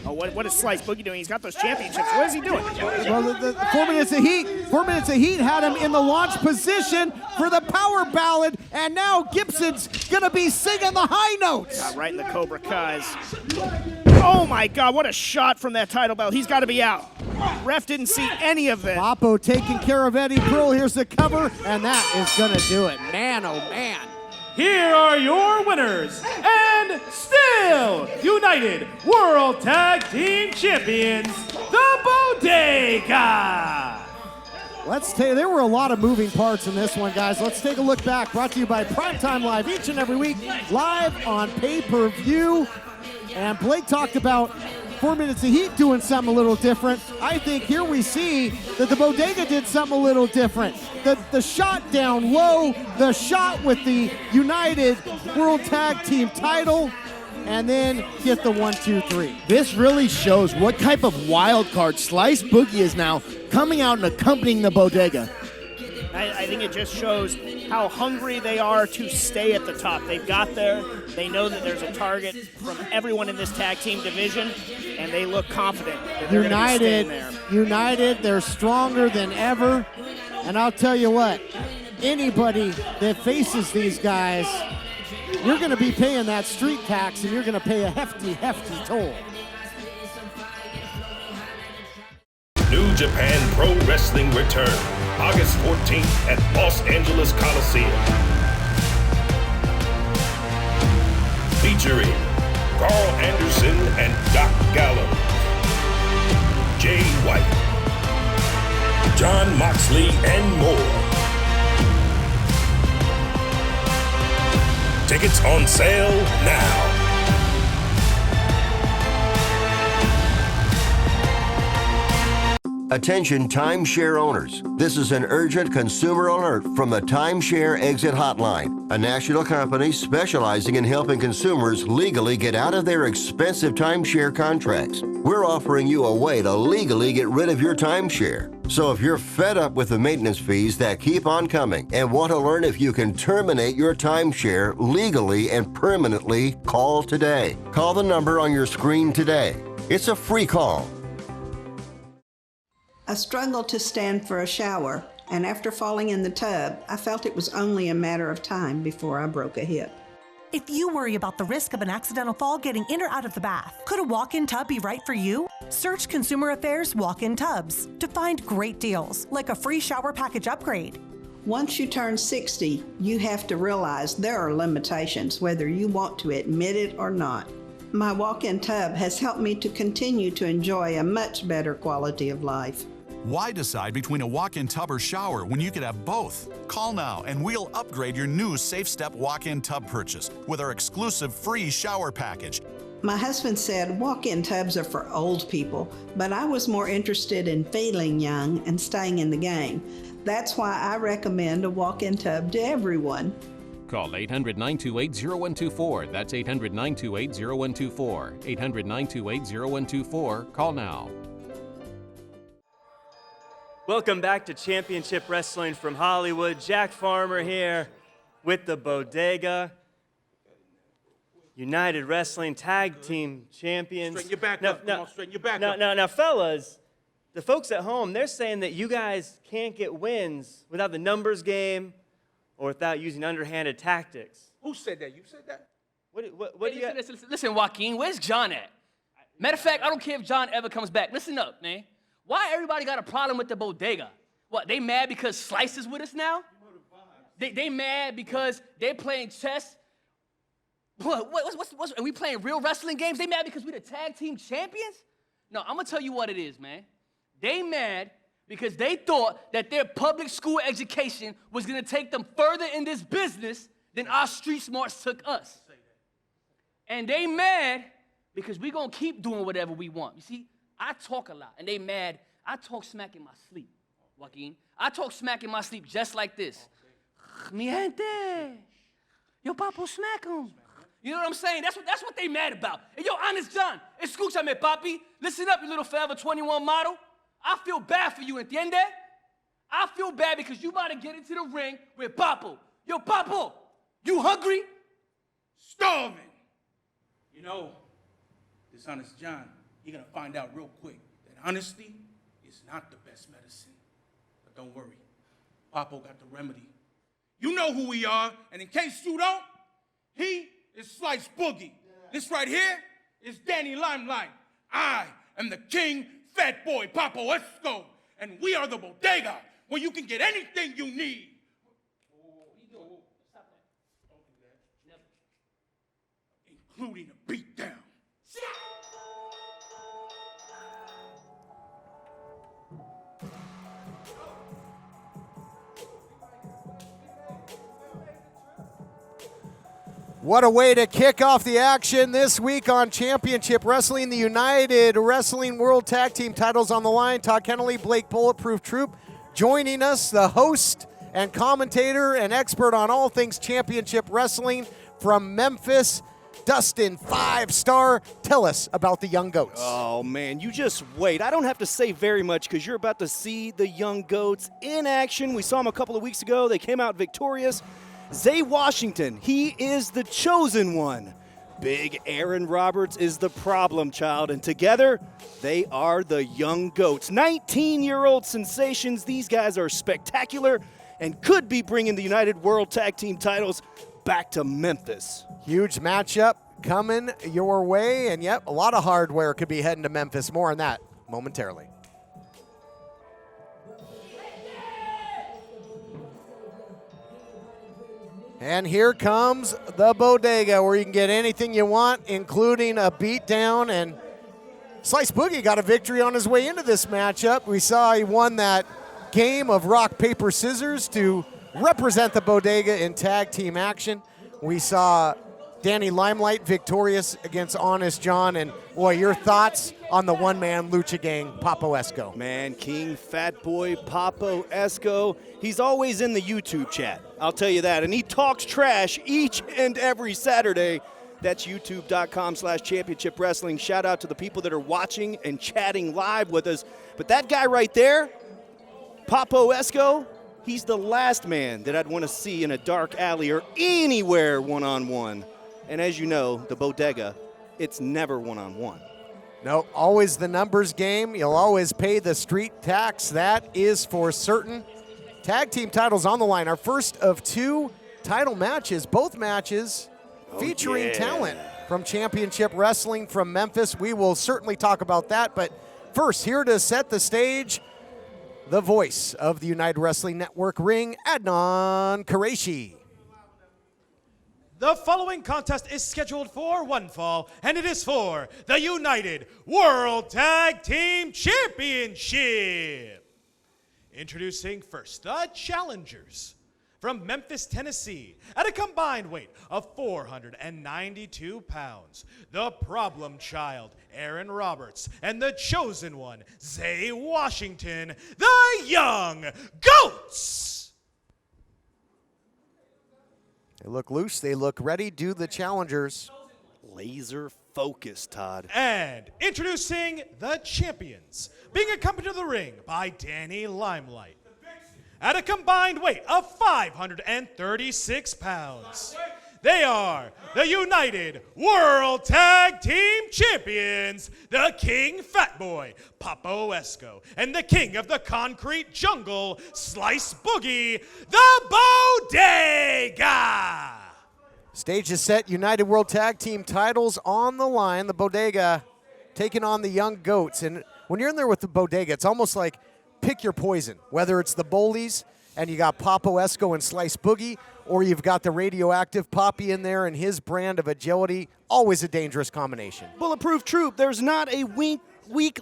Oh, what is Slice Boogie doing? He's got those championships. What is he doing? Well, the 4 Minutes of Heat. 4 Minutes of Heat had him in the launch position for the power ballad, and now Gibson's gonna be singing the high notes. Right in the Cobra Kai's. Oh my God! What a shot from that title belt. He's got to be out. Ref didn't see any of it. Papo taking care of Eddie Pearl. Here's the cover, and that is gonna do it. Man, oh man. Here are your winners, and still United World Tag Team Champions, the Bodega. There were a lot of moving parts in this one, guys. Let's take a look back. Brought to you by Primetime Live each and every week, live on pay-per-view. And Blake talked about 4 Minutes of Heat doing something a little different. I think here we see that the Bodega did something a little different. The shot down low, the shot with the United World Tag Team title, and then get the 1, 2, 3. This really shows what type of wild card Slice Boogie is now coming out and accompanying the Bodega. I think it just shows how hungry they are to stay at the top. They've got there. They know that there's a target from everyone in this tag team division, and they look confident that they're going to be staying there. United, they're stronger than ever. And I'll tell you what, anybody that faces these guys, you're going to be paying that street tax, and you're going to pay a hefty, hefty toll. New Japan Pro Wrestling return, August 14th at Los Angeles Coliseum. Featuring Carl Anderson and Doc Gallows, Jay White, John Moxley, and more. Tickets on sale now. Attention timeshare owners. This is an urgent consumer alert from the Timeshare Exit Hotline, a national company specializing in helping consumers legally get out of their expensive timeshare contracts. We're offering you a way to legally get rid of your timeshare. So if you're fed up with the maintenance fees that keep on coming and want to learn if you can terminate your timeshare legally and permanently, call today. Call the number on your screen today. It's a free call. I struggled to stand for a shower, and after falling in the tub, I felt it was only a matter of time before I broke a hip. If you worry about the risk of an accidental fall getting in or out of the bath, could a walk-in tub be right for you? Search Consumer Affairs Walk-in Tubs to find great deals, like a free shower package upgrade. Once you turn 60, you have to realize there are limitations, whether you want to admit it or not. My walk-in tub has helped me to continue to enjoy a much better quality of life. Why decide between a walk-in tub or shower when you could have both? Call now and we'll upgrade your new Safe Step walk-in tub purchase with our exclusive free shower package. My husband said walk-in tubs are for old people, but I was more interested in feeling young and staying in the game. That's why I recommend a walk-in tub to everyone. Call 800-928-0124. That's 800-928-0124. 800-928-0124. Call now. Welcome back to Championship Wrestling from Hollywood. Jack Farmer here with the Bodega United Wrestling Tag Team Champions. Straighten your back up. Come on, straighten your back up. Now, fellas, the folks at home, they're saying that you guys can't get wins without the numbers game or without using underhanded tactics. Who said that? You said that? What do you got? Listen, Joaquin, where's John at? Matter of fact, I don't care if John ever comes back. Listen up, man. Why everybody got a problem with the Bodega? What, they mad because Slice is with us now? They mad because they're playing chess? What's are we playing real wrestling games? They mad because we the tag team champions? No, I'm gonna tell you what it is, man. They mad because they thought that their public school education was gonna take them further in this business than our street smarts took us. And they mad because we gonna keep doing whatever we want. You see, I talk a lot, and they mad. I talk smack in my sleep, Joaquin. I talk smack in my sleep just like this. Mi gente, yo papo smack him. You know what I'm saying? That's what they mad about. Hey, yo, Honest John, escúchame, papi. Listen up, you little Forever 21 model. I feel bad for you, entiende? I feel bad because you about to get into the ring with Papo. Yo, Papo, you hungry? Starving. You know, this Honest John, you're going to find out real quick that honesty is not the best medicine. But don't worry, Papo got the remedy. You know who we are, and in case you don't, he is Slice Boogie. This right here is Danny Limelight. I am the king, fat boy, Papo Esco, and we are the Bodega, where you can get anything you need. Including a beatdown. What a way to kick off the action this week on Championship Wrestling. The United Wrestling World Tag Team titles on the line. Todd Kennelly, Blake Bulletproof Troop joining us, the host and commentator and expert on all things Championship Wrestling from Memphis. Dustin, 5-star, tell us about the Young Goats. Oh, man, you just wait. I don't have to say very much because you're about to see the Young Goats in action. We saw them a couple of weeks ago. They came out victorious. Zay Washington, he is the chosen one. Big Aaron Roberts is the problem child, and together they are the Young Goats. 19-year-old sensations. These guys are spectacular and could be bringing the United World Tag Team titles back to Memphis. Huge matchup coming your way, and yep, a lot of hardware could be heading to Memphis. More on that momentarily. And here comes the Bodega, where you can get anything you want, including a beatdown. And Slice Boogie got a victory on his way into this matchup. We saw he won that game of rock, paper, scissors to represent the Bodega in tag team action. We saw Danny Limelight victorious against Honest John. And, boy, your thoughts on the one-man Lucha Gang, Papo Esco. Man, King Fat Boy Papo Esco, he's always in the YouTube chat, I'll tell you that. And he talks trash each and every Saturday. That's youtube.com/championship wrestling. Shout out to the people that are watching and chatting live with us. But that guy right there, Papo Esco, he's the last man that I'd want to see in a dark alley or anywhere one-on-one. And as you know, the Bodega, it's never one-on-one. No, always the numbers game. You'll always pay the street tax. That is for certain. Tag team titles on the line. Our first of 2 title matches, both matches featuring talent from Championship Wrestling from Memphis. We will certainly talk about that. But first, here to set the stage, the voice of the United Wrestling Network ring, Adnan Qureshi. The following contest is scheduled for one fall, and it is for the United World Tag Team Championship. Introducing first, the challengers. From Memphis, Tennessee, at a combined weight of 492 pounds, the problem child, Aaron Roberts, and the chosen one, Zay Washington, the Young Goats. They look loose, they look ready, do the challengers. Laser focus, Todd. And introducing the champions, being accompanied to the ring by Danny Limelight. At a combined weight of 536 pounds, they are the United World Tag Team Champions, the King Fat Boy, Papo Esco, and the King of the Concrete Jungle, Slice Boogie, the Bodega. Stage is set, United World Tag Team titles on the line. The Bodega taking on the Young Goats. And when you're in there with the Bodega, it's almost like pick your poison, whether it's the Bolies and you got Papo Esco and Slice Boogie, or you've got the radioactive Poppy in there and his brand of agility. Always a dangerous combination. Bulletproof Troop, there's not a weak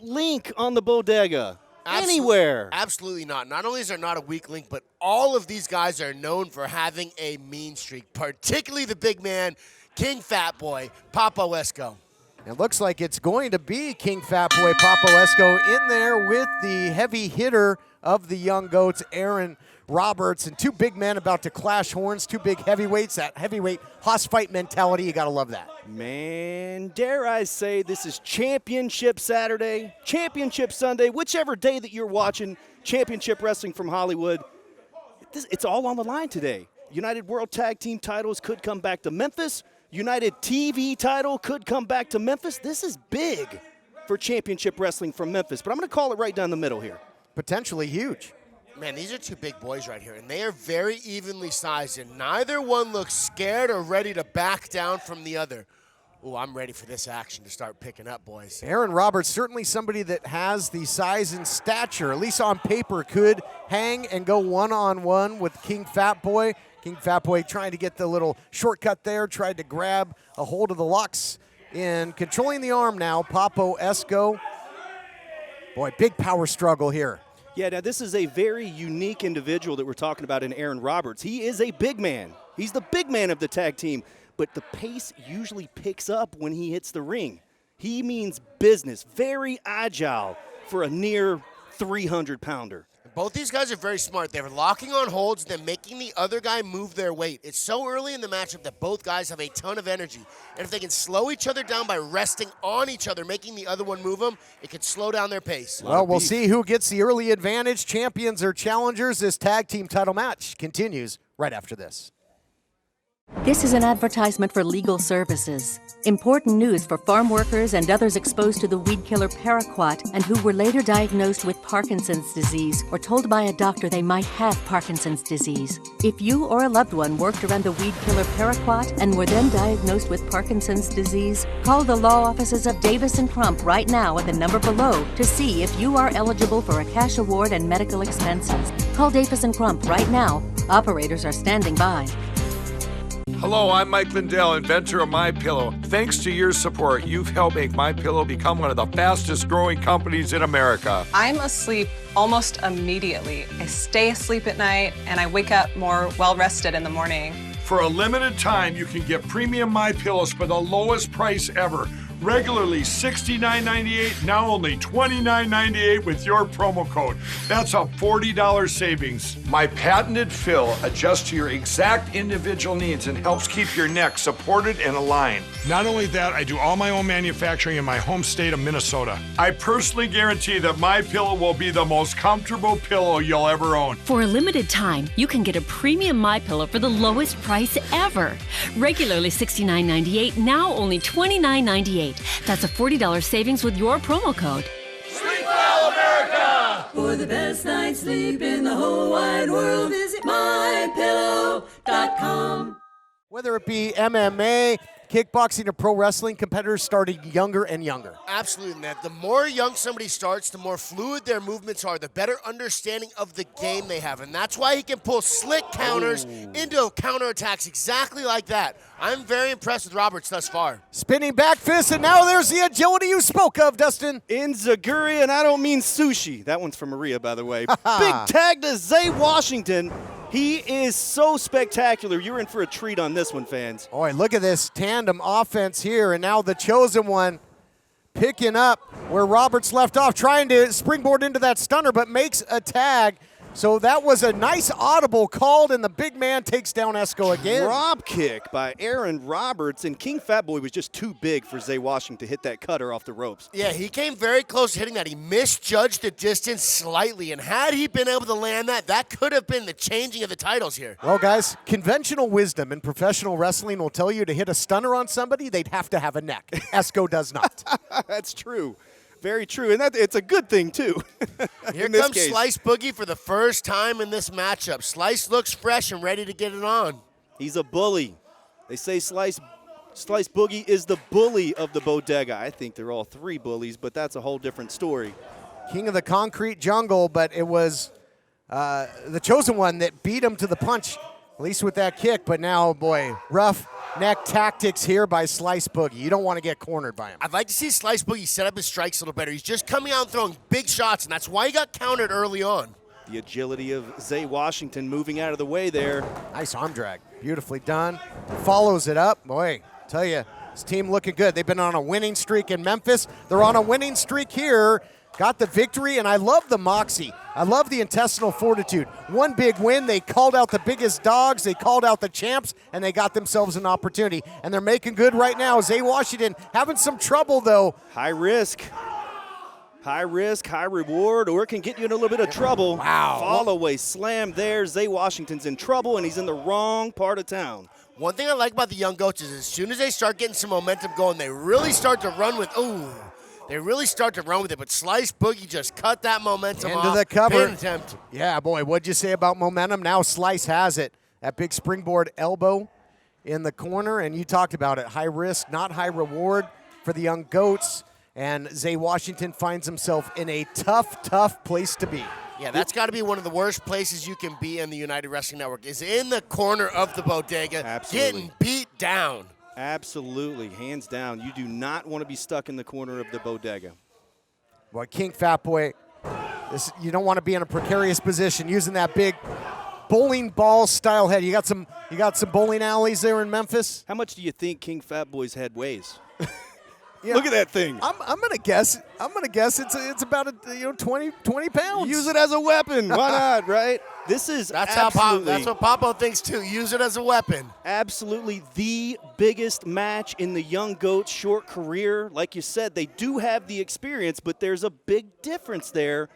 link on the Bodega. Anywhere. Absolutely not. Not only is there not a weak link, but all of these guys are known for having a mean streak, particularly the big man, King Fat Boy, Papo Esco. It looks like it's going to be King Fat Boy Papo Esco in there with the heavy hitter of the Young Goats, Aaron Roberts, and 2 big men about to clash horns, 2 big heavyweights, that heavyweight hoss fight mentality, you gotta love that. Man, dare I say this is Championship Saturday, Championship Sunday, whichever day that you're watching Championship Wrestling from Hollywood, it's all on the line today. United World Tag Team titles could come back to Memphis. United TV title could come back to Memphis. This is big for Championship Wrestling from Memphis, but I'm going to call it right down the middle here. Potentially huge. Man, these are 2 big boys right here, and they are very evenly sized, and neither one looks scared or ready to back down from the other. Ooh, I'm ready for this action to start picking up, boys. Aaron Roberts, certainly somebody that has the size and stature, at least on paper, could hang and go one-on-one with King Fat Boy. King Fat Boy trying to get the little shortcut there, tried to grab a hold of the locks and controlling the arm now, Papo Esco. Boy, big power struggle here. Yeah, now this is a very unique individual that we're talking about in Aaron Roberts. He is a big man. He's the big man of the tag team, but the pace usually picks up when he hits the ring. He means business, very agile for a near 300-pounder. Both these guys are very smart. They're locking on holds and then making the other guy move their weight. It's so early in the matchup that both guys have a ton of energy. And if they can slow each other down by resting on each other, making the other one move them, it could slow down their pace. Well, we'll see who gets the early advantage, champions or challengers. This tag team title match continues right after this. This is an advertisement for legal services. Important news for farm workers and others exposed to the weed killer paraquat and who were later diagnosed with Parkinson's disease or told by a doctor they might have Parkinson's disease. If you or a loved one worked around the weed killer paraquat and were then diagnosed with Parkinson's disease, call the law offices of Davis & Crump right now at the number below to see if you are eligible for a cash award and medical expenses. Call Davis & Crump right now. Operators are standing by. Hello, I'm Mike Lindell, inventor of MyPillow. Thanks to your support, you've helped make MyPillow become one of the fastest growing companies in America. I'm asleep almost immediately. I stay asleep at night and I wake up more well rested in the morning. For a limited time, you can get premium MyPillows for the lowest price ever. Regularly $69.98, now only $29.98 with your promo code. That's a $40 savings. My patented fill adjusts to your exact individual needs and helps keep your neck supported and aligned. Not only that, I do all my own manufacturing in my home state of Minnesota. I personally guarantee that my pillow will be the most comfortable pillow you'll ever own. For a limited time, you can get a premium MyPillow for the lowest price ever. Regularly $69.98, now only $29.98. That's a $40 savings with your promo code. Sleep well, America! For the best night's sleep in the whole wide world, visit mypillow.com. Whether it be MMA, kickboxing, or pro wrestling, competitors starting younger and younger. Absolutely, man. The more young somebody starts, the more fluid their movements are, the better understanding of the game they have. And that's why he can pull slick counters into counterattacks exactly like that. I'm very impressed with Roberts thus far. Spinning back fist, and now there's the agility you spoke of, Dustin. Enziguri, and I don't mean sushi. That one's from Maria, by the way. Big tag to Zay Washington. He is so spectacular. You're in for a treat on this one, fans. Boy, look at this tandem offense here, and now the chosen one picking up where Roberts left off, trying to springboard into that stunner, but makes a tag. So that was a nice audible called, and the big man takes down Esco again. Drop kick by Aaron Roberts, and King Fatboy was just too big for Zay Washington to hit that cutter off the ropes. Yeah, he came very close to hitting that. He misjudged the distance slightly, and had he been able to land that, that could have been the changing of the titles here. Well, guys, conventional wisdom in professional wrestling will tell you to hit a stunner on somebody, they'd have to have a neck. Esco does not. That's true. Very true, and it's a good thing, too. Here comes Slice Boogie for the first time in this matchup. Slice looks fresh and ready to get it on. He's a bully. They say Slice Boogie is the bully of the Bodega. I think they're all three bullies, but that's a whole different story. King of the concrete jungle, but it was the chosen one that beat him to the punch, at least with that kick. But now, boy, rough neck tactics here by Slice Boogie. You don't want to get cornered by him. I'd like to see Slice Boogie set up his strikes a little better. He's just coming out and throwing big shots, and that's why he got countered early on. The agility of Zay Washington moving out of the way there. Nice arm drag. Beautifully done. Follows it up. Boy, tell you, this team looking good. They've been on a winning streak in Memphis. They're on a winning streak here. Got the victory, and I love the moxie. I love the intestinal fortitude. One big win, they called out the biggest dogs, they called out the champs, and they got themselves an opportunity. And they're making good right now. Zay Washington having some trouble, though. High risk, high reward, or it can get you in a little bit of trouble. Wow. Fall away slam there. Zay Washington's in trouble, and he's in the wrong part of town. One thing I like about the young goats is as soon as they start getting some momentum going, they really start to run with, they really start to run with it, but Slice Boogie just cut that momentum off. Into the cover. Pin attempt. Yeah, boy, what'd you say about momentum? Now Slice has it. That big springboard elbow in the corner, and you talked about it. High risk, not high reward for the young goats, and Zay Washington finds himself in a tough place to be. Yeah, that's got to be one of the worst places you can be in the United Wrestling Network, is in the corner of the Bodega, getting beat down. Absolutely, hands down. You do not want to be stuck in the corner of the Bodega. Boy, King Fatboy, you don't want to be in a precarious position using that big bowling ball style head. You got some bowling alleys there in Memphis. How much do you think King Fatboy's head weighs? Look at that thing. I'm gonna guess it's about 20 pounds. Use it as a weapon. Why not, right? That's Absolutely the biggest match in the young goats' short career. Like you said, they do have the experience, but there's a big difference there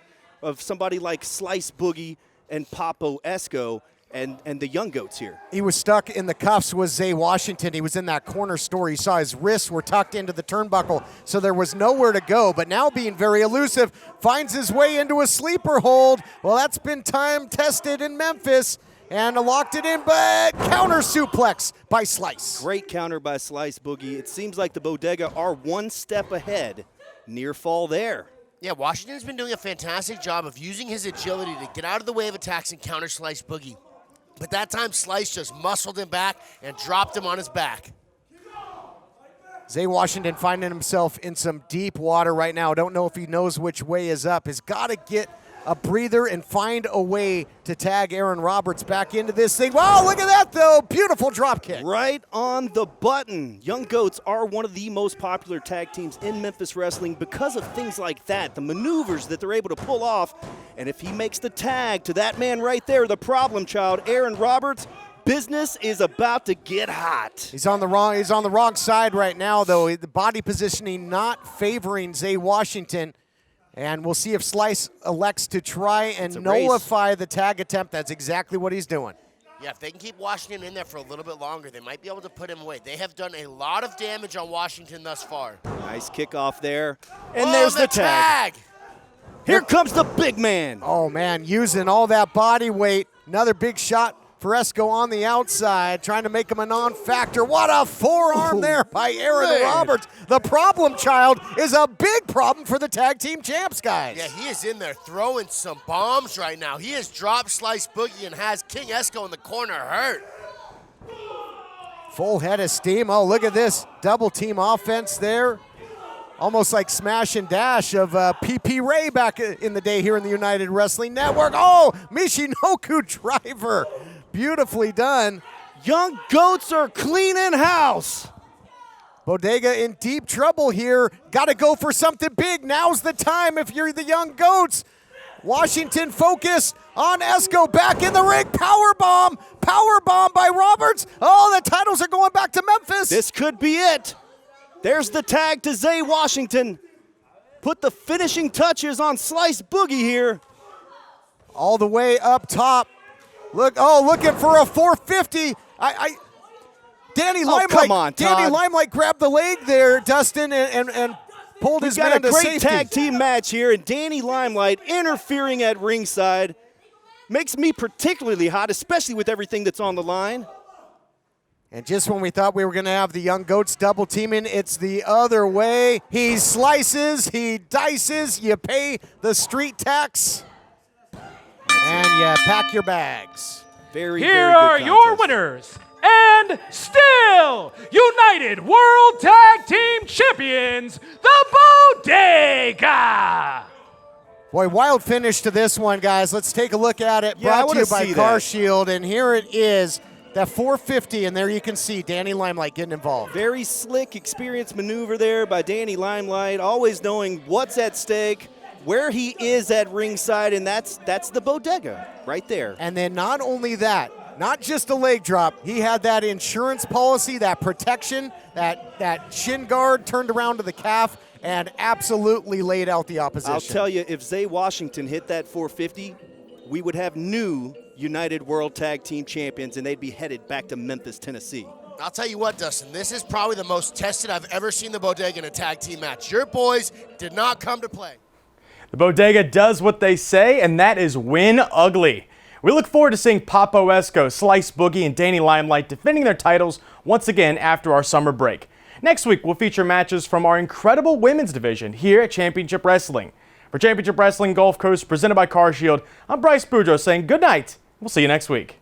of somebody like Slice Boogie and Papo Esco and the young goats here. He was stuck in the cuffs with Zay Washington. He was in that corner store. He saw his wrists were tucked into the turnbuckle, so there was nowhere to go. But now being very elusive, finds his way into a sleeper hold. Well, that's been time tested in Memphis, and locked it in, but counter suplex by Slice. Great counter by Slice Boogie. It seems like the Bodega are one step ahead. Near fall there. Yeah, Washington's been doing a fantastic job of using his agility to get out of the way of attacks and counter Slice Boogie. But that time, Slice just muscled him back and dropped him on his back. Zay Washington finding himself in some deep water right now. Don't know if he knows which way is up. Has got to get a breather and find a way to tag Aaron Roberts back into this thing. Wow, look at that, though. Beautiful drop kick. Right on the button. Young Goats are one of the most popular tag teams in Memphis Wrestling because of things like that, the maneuvers that they're able to pull off. And if he makes the tag to that man right there, the problem child, Aaron Roberts, business is about to get hot. He's on the wrong side right now, though. The body positioning not favoring Zay Washington. And we'll see if Slice elects to try and nullify the tag attempt. That's exactly what he's doing. Yeah, if they can keep Washington in there for a little bit longer, they might be able to put him away. They have done a lot of damage on Washington thus far. Nice kickoff there. And there's the tag. Here comes the big man. Oh, man, using all that body weight. Another big shot for Esco on the outside, trying to make him a non-factor. What a forearm there by Aaron Roberts. The problem child is a big problem for the tag team champs, guys. Yeah, he is in there throwing some bombs right now. He has dropped Slice Boogie and has King Esco in the corner hurt. Full head of steam. Oh, look at this double team offense there. Almost like smash and dash of PP Ray back in the day here in the United Wrestling Network. Oh, Michinoku driver. Beautifully done. Young Goats are cleaning house. Bodega in deep trouble here. Got to go for something big. Now's the time if you're the Young Goats. Washington focus on Esco back in the ring. Powerbomb. Powerbomb by Roberts. Oh, the titles are going back to Memphis. This could be it. There's the tag to Zay Washington. Put the finishing touches on Slice Boogie here. All the way up top. Looking for a 450. Danny Limelight. Come on, Todd. Danny Limelight grabbed the leg there, Dustin, and pulled his man to safety. We've got a great tag team match here, and Danny Limelight interfering at ringside makes me particularly hot, especially with everything that's on the line. And just when we thought we were going to have the Young Goats double teaming, it's the other way. He slices, he dices, you pay the street tax, and you pack your bags. Here are your winners, and still United World Tag Team Champions, the Bodega. Boy, wild finish to this one, guys. Let's take a look at it. Yeah, Brought to you by CarShield, and here it is. That 450, and there you can see Danny Limelight getting involved. Very slick, experienced maneuver there by Danny Limelight, always knowing what's at stake, where he is at ringside, and that's the Bodega right there. And then not only that, not just a leg drop, he had that insurance policy, that protection, that shin guard turned around to the calf, and absolutely laid out the opposition. I'll tell you, if Zay Washington hit that 450, we would have new United World Tag Team Champions, and they'd be headed back to Memphis, Tennessee. I'll tell you what, Dustin, this is probably the most tested I've ever seen the Bodega in a tag team match. Your boys did not come to play. The Bodega does what they say, and that is win ugly. We look forward to seeing Papo Esco, Slice Boogie, and Danny Limelight defending their titles once again after our summer break. Next week, we'll feature matches from our incredible women's division here at Championship Wrestling. For Championship Wrestling Gulf Coast, presented by CarShield, I'm Bryce Boudreaux saying good night. We'll see you next week.